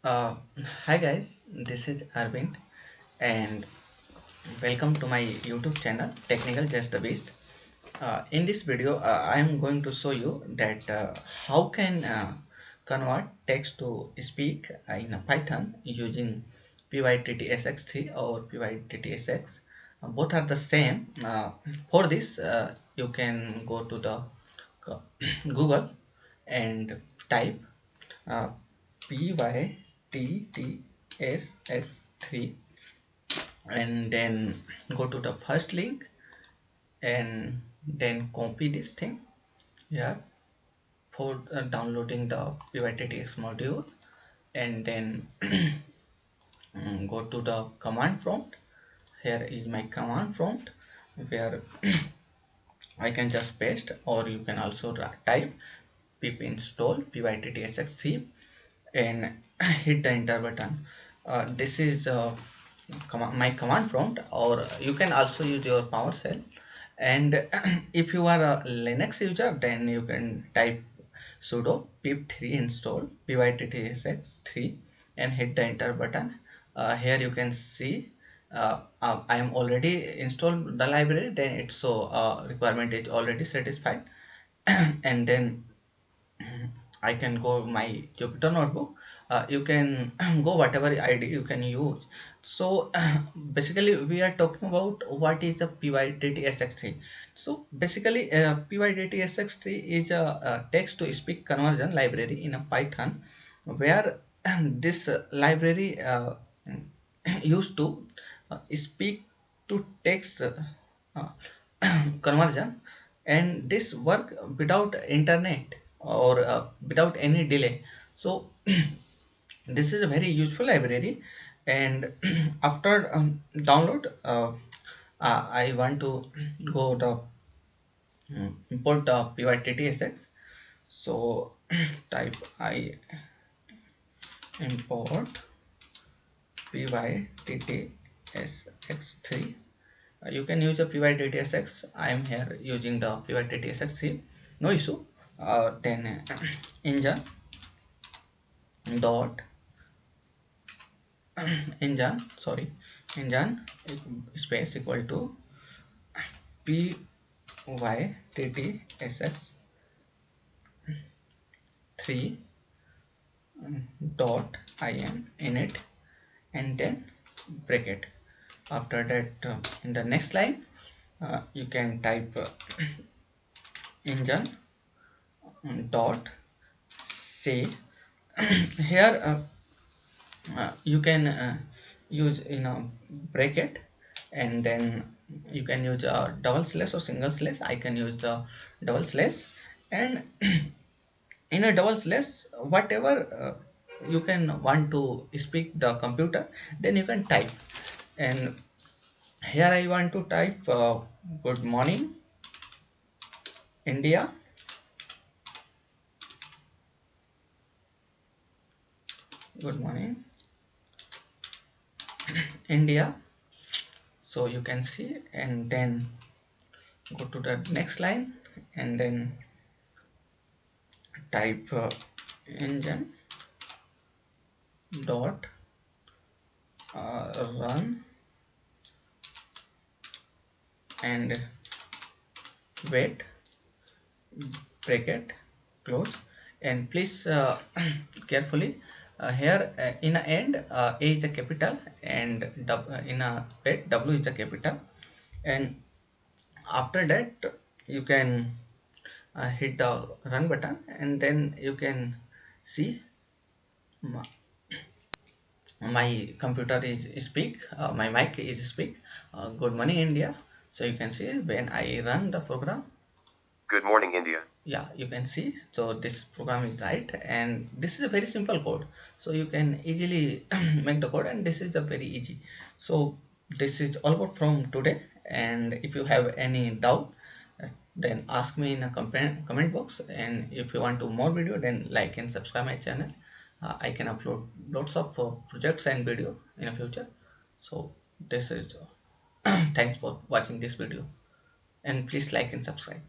Uh, Hi guys, this is Arvind and welcome to my YouTube channel Technical Just the Beast. In this video, I am going to show you that how can convert text to speak in a Python using pyttsx3 or pyttsx. Both are the same. For this, you can go to the Google and type uh, pyttsx3 and then go to the first link and then copy this thing here for downloading the pytts module and then go to the command prompt. Here is my command prompt where I can just paste, or you can also type pip install pyttsx3 and hit the enter button. This is my command prompt, or you can also use your PowerShell. And if you are a Linux user, then you can type sudo pip3 install pyttsx3 and hit the enter button. Here you can see I am already installed the library, then it's so requirement is already satisfied. And then I can go my Jupyter notebook. You can go whatever ID you can use. So basically we are talking about what is the pyttsx3. So basically pyttsx3 is a text to speak conversion library in a Python, where this library used to speak to text uh, conversion, and this work without internet or without any delay. So this is a very useful library. And after download, I want to go the import the pyttsx. So type I import pyttsx3. You can use a pyttsx. I am here using the pyttsx3, no issue. Then engine dot engine, sorry, engine space equal to pyttsx3 dot in it, and then bracket. After that, in the next line, you can type engine dot say. Here you can use in a bracket, and then you can use a double slash or single slash. I can use the double slash. And in a double slash, whatever you can want to speak the computer, then you can type. And here I want to type good morning India. Good morning India. So you can see, and then go to the next line and then type engine dot run and wait, bracket close. And please carefully, here in a end a is a capital, and in a wait w is a capital. And after that you can hit the run button, and then you can see my computer is speak, my mic is speak good morning India. So you can see when I run the program, good morning India. Yeah, you can see. So this program is right, and this is a very simple code. So you can easily make the code, and this is a very easy. So this is all about from today. And if you have any doubt, then ask me in a comment box. And if you want to more video, then like and subscribe my channel. I can upload lots of projects and video in the future. So this is thanks for watching this video, and please like and subscribe.